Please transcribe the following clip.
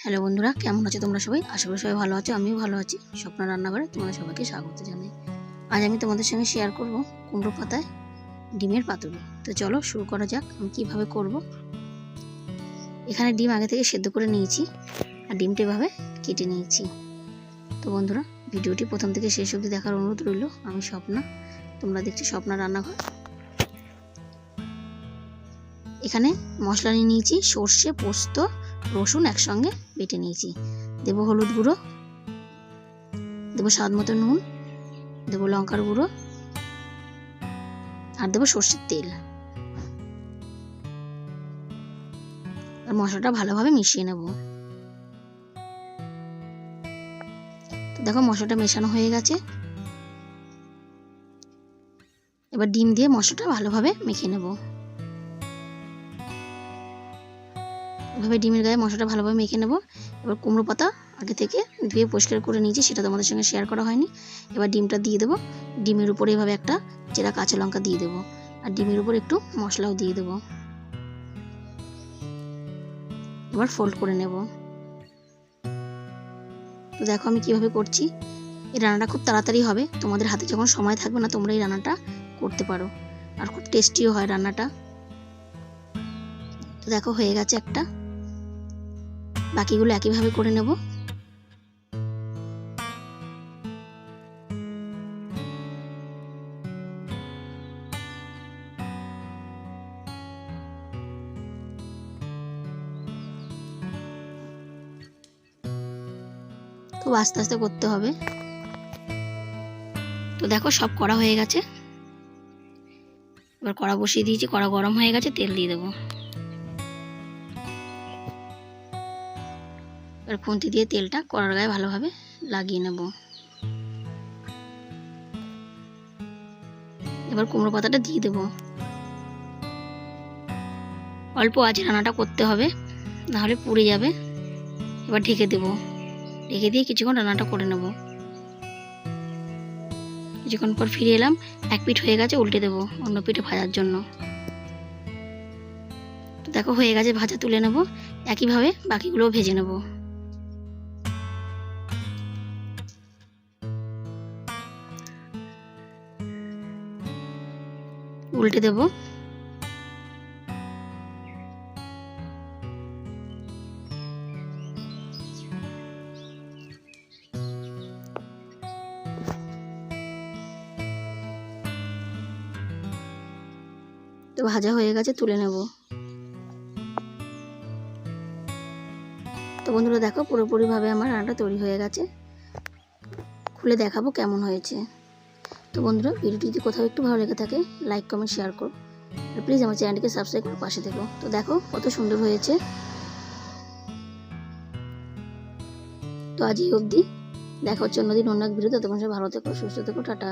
Hello বন্ধুরা, কেমন আছো তোমরা সবাই? আশা করি সবাই ভালো আছো, আমিও ভালো আছি। স্বপ্না রান্নাঘরে তোমাদের সবাইকে স্বাগত জানাই। আজ আমি তোমাদের সঙ্গে শেয়ার করব কুমড়ো পাতায় ডিমের পাতুরি। তো চলো শুরু করা যাক আমি কিভাবে করব। এখানে ডিম আগে থেকে সেদ্ধ করে নিয়েছি আর ডিমটা এভাবে কেটে নিয়েছি। তো বন্ধুরা, ভিডিওটি প্রথম থেকে শেষ অবধি দেখার অনুরোধ রইল। আমি স্বপ্না, তোমরা দেখছো স্বপ্না রান্নাঘর। এখানে মশলা নিয়ে নিয়েছি, সর্ষে, পোস্ত, রসুন একসঙ্গে বেটে নিয়েছি। দেবো হলুদ গুঁড়ো, দেবো স্বাদ মতো নুন, দেবো লঙ্কার গুঁড়ো আর দেবো সর্ষের তেল। আর মশলাটা ভালোভাবে মিশিয়ে নেব। তো দেখো মশলাটা মেশানো হয়ে গেছে। এবার ডিম দিয়ে মশলাটা ভালোভাবে মেখে নেব। এভাবে ডিমের গায়ে মশলাটা ভালোভাবে মেখে নেব। এবার কুমড়ো পাতা আগে থেকে ধুয়ে পরিষ্কার করে নিয়েছি, সেটা তোমাদের সঙ্গে শেয়ার করা হয়নি। এবার ডিমটা দিয়ে দেবো। ডিমের উপরে এভাবে একটা চেরা কাঁচা লঙ্কা দিয়ে দেবো আর ডিমের উপর একটু মশলাও দিয়ে দেবো। এবার ফোল্ড করে নেব। তো দেখো আমি কিভাবে করছি। এই রান্নাটা খুব তাড়াতাড়ি হবে, তোমাদের হাতে যখন সময় থাকবে না তোমরা এই রান্নাটা করতে পারো, আর খুব টেস্টিও হয় রান্নাটা। তো দেখো হয়ে গেছে একটা, বাকিগুলো একইভাবে করে নেব। খুব আস্তে আস্তে করতে হবে। তো দেখো সব করা হয়ে গেছে। এবার কড়া বসিয়ে দিয়েছি, কড়া গরম হয়ে গেছে, তেল দিয়ে দেবো। এবার খুন্তি দিয়ে তেলটা কড়ার গায়ে ভালোভাবে লাগিয়ে নেব। এবার কুমড়ো পাতাটা দিয়ে দেবো। অল্প আঁচে রান্নাটা করতে হবে, নাহলে পুড়ে যাবে। এবার ঢেকে দেবো। ঢেকে দিয়ে কিছুক্ষণ রান্নাটা করে নেব। কিছুক্ষণ পর ফিরে এলাম, এক পিঠ হয়ে গেছে, উল্টে দেবো অন্য পিঠে ভাজার জন্য। তো দেখো হয়ে গেছে ভাজা, তুলে নেব। একইভাবে বাকিগুলোও ভেজে নেব। উল্টে দেব। তো ভাজা হয়ে গেছে, তুলে নেব। তো বন্ধুরা দেখো পুরোপুরিভাবে আমার রান্নাটা তৈরি হয়ে গেছে। খুলে দেখাবো কেমন হয়েছে। তো বন্ধুরা, ভিডিওটি যদি কোথাও একটু ভালো লেগে থাকে লাইক কমেন্ট শেয়ার করো, আর প্লিজ আমার চ্যানেলটিকে সাবস্ক্রাইব করে পাশে থেকো। তো দেখো কত সুন্দর হয়েছে। তো আজ এই অবধি, দেখা হচ্ছে অন্যদিন অন্য এক ভিডিওতে। তখন সবাই ভালো থেকো, সুস্থ থেকো, টাটা।